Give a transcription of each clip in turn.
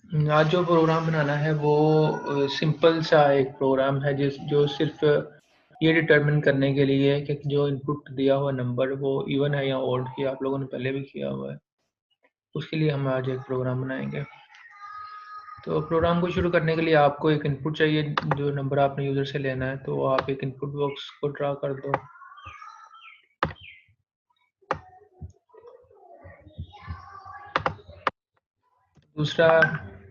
आज जो प्रोग्राम बनाना है वो सिंपल सा एक प्रोग्राम है जो सिर्फ ये डिटरमिन करने के लिए है कि जो इनपुट दिया हुआ नंबर वो इवन है या ऑड, ये आप लोगों ने पहले भी किया हुआ है। उसके लिए हम आज एक प्रोग्राम बनाएंगे। तो प्रोग्राम को शुरू करने के लिए आपको एक इनपुट चाहिए, जो नंबर आपने यूज़र से लेना है। तो आप एक इनपुट बॉक्स को ड्रा कर दो। दूसरा,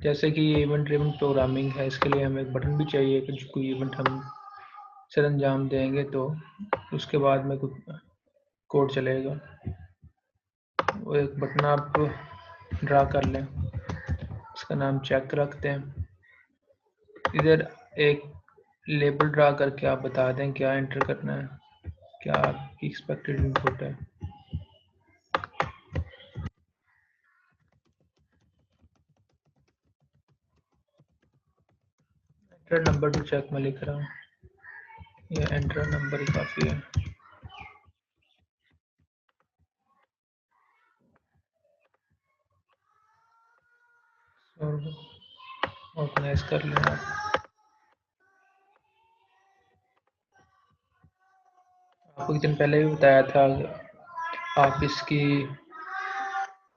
जैसे कि ये इवेंट ड्रिवन प्रोग्रामिंग है, इसके लिए हमें एक बटन भी चाहिए कि कोई इवेंट हम सर अंजाम देंगे तो उसके बाद में कुछ कोड चलेगा। वो एक बटन आप ड्रा कर लें, इसका नाम चेक रखते हैं। इधर एक लेबल ड्रा करके आप बता दें क्या एंटर करना है, क्या आपकी एक्सपेक्टेड इनपुट है। एंटर नंबर टू चेक मैं लिख रहा हूँ, ये एंटर नंबर ही काफ़ी है। ऑर्गेनाइज कर लें आप। आपको एक दिन पहले भी बताया था, आप इसकी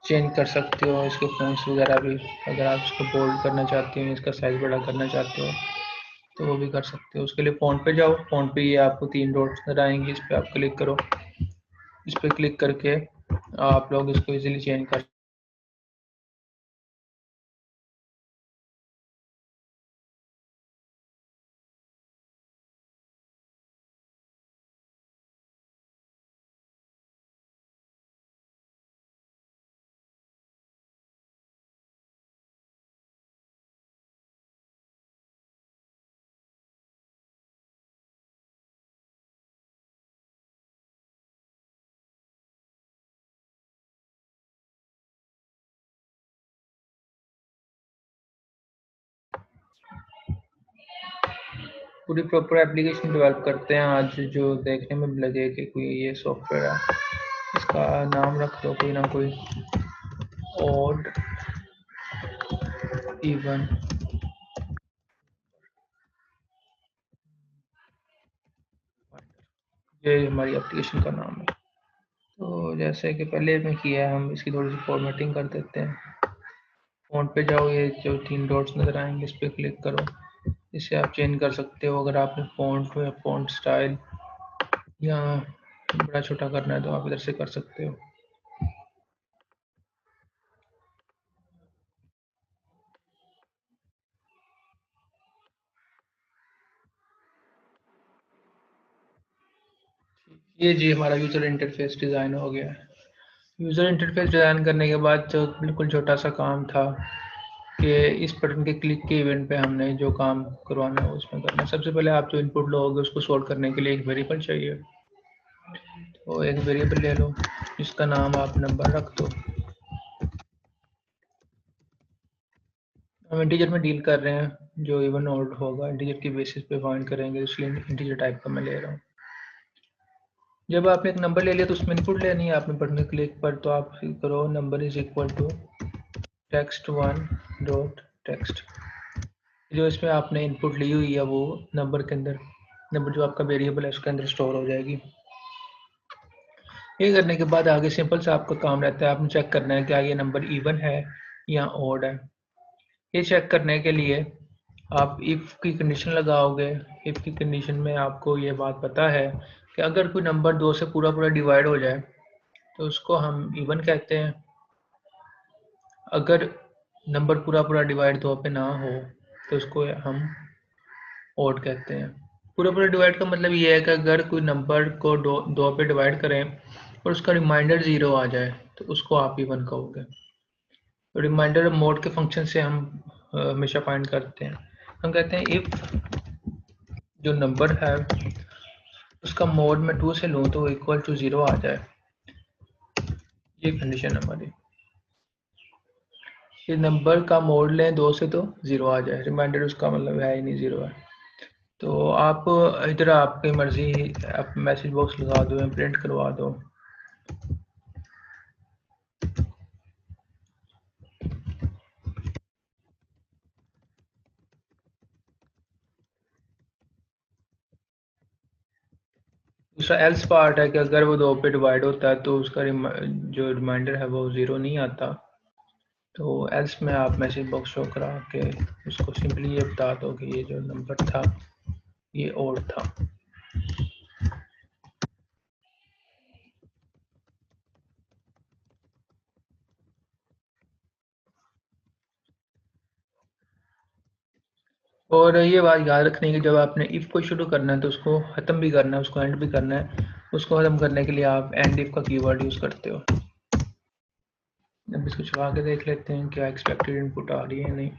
चेंज कर सकते हो, इसके फ़ॉन्ट्स वगैरह भी। अगर आप इसको बोल्ड करना चाहते हो, इसका साइज़ बड़ा करना चाहते हो तो वो भी कर सकते हो। उसके लिए फ़ॉन्ट पे जाओ, फ़ॉन्ट पे ये आपको 3 डॉट्स नज़र आएंगे, इस पर आप क्लिक करो। इस पर क्लिक करके आप लोग इसको इजीली चेंज कर। पूरी प्रॉपर एप्लीकेशन डेवलप करते हैं आज, जो देखने में लगे कि कोई ये सॉफ्टवेयर है। इसका नाम रख दो कोई ना कोई, ऑड इवन। ये हमारी एप्लीकेशन का नाम है। तो जैसे कि पहले में किया है, हम इसकी थोड़ी सी फॉर्मेटिंग कर देते हैं। फ़ॉन्ट पे जाओ, ये जो 3 डॉट्स नज़र आएंगे इस पर क्लिक करो। इसे आप चेंज कर सकते हो। अगर आपने फ़ॉन्ट या फ़ॉन्ट स्टाइल या बड़ा छोटा करना है तो आप इधर से कर सकते हो। ये जी हमारा यूज़र इंटरफेस डिज़ाइन हो गया है। यूज़र इंटरफेस डिज़ाइन करने के बाद जो बिल्कुल छोटा सा काम था कि इस बटन के क्लिक के इवेंट पे हमने जो काम करवाना है उसमें करना है। सबसे पहले आप जो इनपुट लोगे उसको सॉर्ट करने के लिए एक वेरिएबल चाहिए। तो एक वेरिएबल ले लो, इसका नाम आप नंबर रख दो। हम इंटीजर में डील कर रहे हैं, जो इवन ऑड होगा इंटीजर की बेसिस पे फाइंड करेंगे, इसलिए इंटीजर टाइप का मैं ले रहा हूँ। जब आपने एक नंबर ले लिया तो उसमें इनपुट लेनी है आपने बटन क्लिक पर, तो आप करो number is equal to text one dot text. जो इसमें आपने इनपुट ली हुई है वो नंबर के अंदर, नंबर जो आपका वेरिएबल है उसके अंदर स्टोर हो जाएगी। ये करने के बाद आगे सिंपल सा आपका काम रहता है, आपने चेक करना है क्या ये नंबर इवन है या ऑड है। ये चेक करने के लिए आप इफ़ की कंडीशन लगाओगे। इफ़ की कंडीशन में आपको ये बात पता है कि अगर कोई नंबर 2 से पूरा पूरा डिवाइड हो जाए तो उसको हम इवन कहते हैं। अगर नंबर पूरा पूरा डिवाइड 2 पे ना हो तो उसको हम ऑड कहते हैं। पूरा पूरा डिवाइड का मतलब ये है कि अगर कोई नंबर को दो पे डिवाइड करें और उसका रिमाइंडर 0 आ जाए तो उसको आप इवन कहोगे। रिमाइंडर मोड के फंक्शन से हम हमेशा फाइंड करते हैं। हम कहते हैं इफ़ जो नंबर है उसका मोड में 2 से लूँ तो इक्वल टू 0 आ जाए। ये कंडीशन हमारी। ये नंबर का मोड लें 2 से तो 0 आ जाए, रिमाइंडर उसका मतलब है ही नहीं, 0 है। तो आप इधर आपकी मर्ज़ी, आप मैसेज बॉक्स लगा दो या प्रिंट करवा दो। दूसरा एल्स पार्ट है कि अगर वो 2 पे डिवाइड होता है तो उसका जो रिमाइंडर है वो 0 नहीं आता। तो एल्स में आप मैसेज बॉक्स शो करा के उसको सिंपली ये बता दो कि ये जो नंबर था ये ओड था। और ये बात याद रखने की, जब आपने इफ़ को शुरू करना है तो उसको ख़त्म भी करना है, उसको एंड भी करना है। उसको ख़त्म करने के लिए आप एंड इफ का कीवर्ड यूज़ करते हो। अब इसको चला के देख लेते हैं क्या एक्सपेक्टेड इनपुट आ रही है नहीं।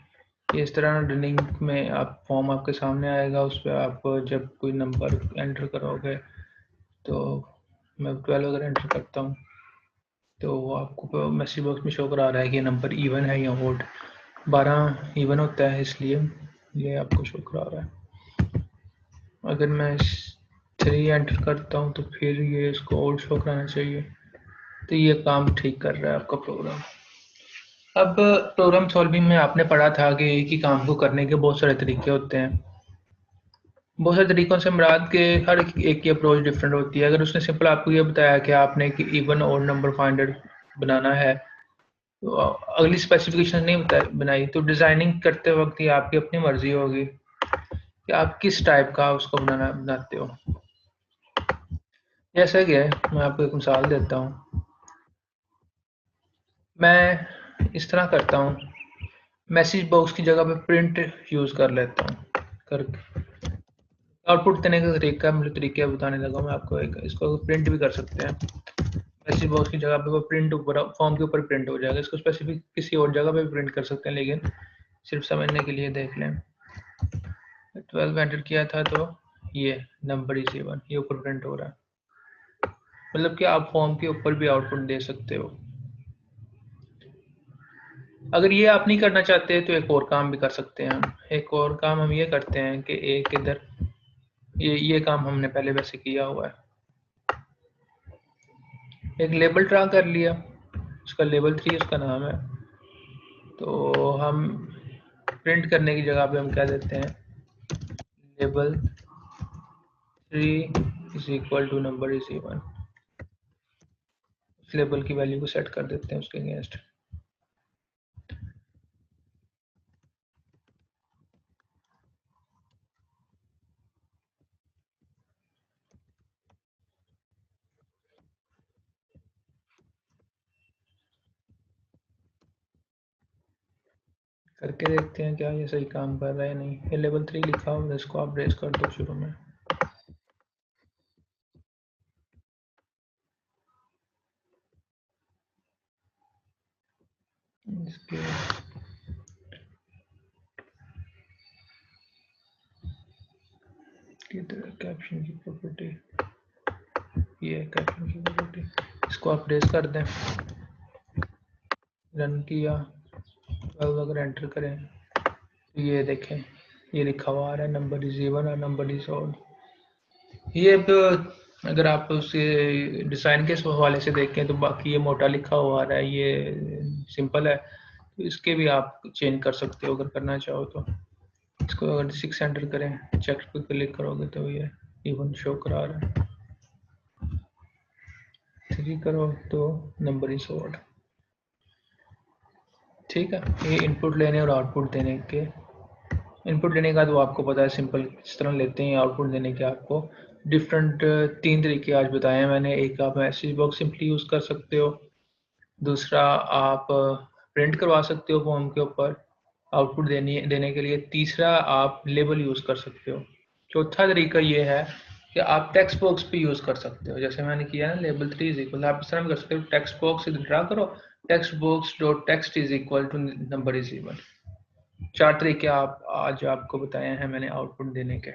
ये इस तरह रनिंग में आप फॉर्म आपके सामने आएगा, उस पर आप जब कोई नंबर एंटर करोगे तो मैं 12 अगर एंटर करता हूँ तो आपको मैसेज बॉक्स में शो करा रहा है कि नंबर इवन है या ओड। 12 इवन होता है इसलिए ये आपको शो करा रहा है। अगर मैं 3 एंटर करता हूँ तो फिर ये इसको ओड शो कराना चाहिए। तो ये काम ठीक कर रहा है आपका प्रोग्राम। अब प्रोग्राम सॉल्विंग में आपने पढ़ा था कि एक ही काम को करने के बहुत सारे तरीके होते हैं। बहुत सारे तरीकों से मुराद के हर एक की अप्रोच डिफरेंट होती है। अगर उसने सिंपल आपको ये बताया कि आपने एक इवन और नंबर फाइंडर बनाना है तो अगली स्पेसिफिकेशन नहीं बनाई तो डिज़ाइनिंग करते वक्त ही आपकी अपनी मर्जी होगी कि आप किस टाइप का उसको बनाते हो। जैसे कि मैं आपको एक मिसाल देता हूँ। मैं इस तरह करता हूँ, मैसेज बॉक्स की जगह पे प्रिंट यूज़ कर लेता हूँ। कर आउटपुट देने का तरीका मतलब तरीके बताने लगा मैं आपको। एक इसको प्रिंट भी कर सकते हैं। मैसेज बॉक्स की जगह पे वो प्रिंट ऊपर फॉर्म के ऊपर प्रिंट हो जाएगा। इसको स्पेसिफिक किसी और जगह पे भी प्रिंट कर सकते हैं, लेकिन सिर्फ समझने के लिए देख लें। 12 एंटर किया था तो ये नंबर इज इवन, ये ऊपर प्रिंट हो रहा है। मतलब कि आप फॉर्म के ऊपर भी आउटपुट दे सकते हो। अगर ये आप नहीं करना चाहते तो एक और काम भी कर सकते हैं हम। एक और काम हम ये करते हैं कि एक इधर ये काम हमने पहले वैसे किया हुआ है। एक लेबल ड्रा कर लिया, उसका लेबल 3 उसका नाम है। तो हम प्रिंट करने की जगह पे हम क्या देते हैं, label 3 is equal to number is even. उस लेबल की वैल्यू को सेट कर देते हैं उसके अगेंस्ट। करके देखते हैं क्या ये सही काम कर रहा है नहीं। ये लेवल 3 लिखा हुआ, इसको आप रेस कर दो शुरू में। इसके किधर कैप्शन की प्रॉपर्टी, ये कैप्शन की प्रॉपर्टी, इसको आप रेस कर दें। रन किया, 12 अगर एंटर करें तो ये देखें ये लिखा हुआ आ रहा है नंबर इज इवन और नंबर इज ऑड। ये अगर आप उसके डिज़ाइन के हवाले से देखें तो बाकी ये मोटा लिखा हुआ आ रहा है, ये सिंपल है। तो इसके भी आप चेंज कर सकते हो अगर करना चाहो तो। इसको अगर 6 एंटर करें, चेक पे क्लिक करोगे तो ये इवन शो करा रहा है। 3 करो तो नंबर इज ऑड। ठीक है, ये इनपुट लेने और आउटपुट देने के। इनपुट लेने का तो आपको पता है सिंपल किस तरह लेते हैं। आउटपुट देने के आपको डिफरेंट 3 तरीके आज बताए हैं मैंने। एक आप मैसेज बॉक्स सिंपली यूज़ कर सकते हो, दूसरा आप प्रिंट करवा सकते हो फॉर्म के ऊपर आउटपुट देने के लिए, तीसरा आप लेबल यूज़ कर सकते हो, चौथा तरीका ये है कि आप टेक्स्ट बॉक्स भी यूज़ कर सकते हो। जैसे मैंने किया ना लेबल 3 इज इक्वल, आप इस तरह कर सकते हो, टेक्स्ट बॉक्स ड्रा करो, text box dot text is equal to number is even. 4 तरीके आप आज आपको बताए हैं मैंने आउटपुट देने के।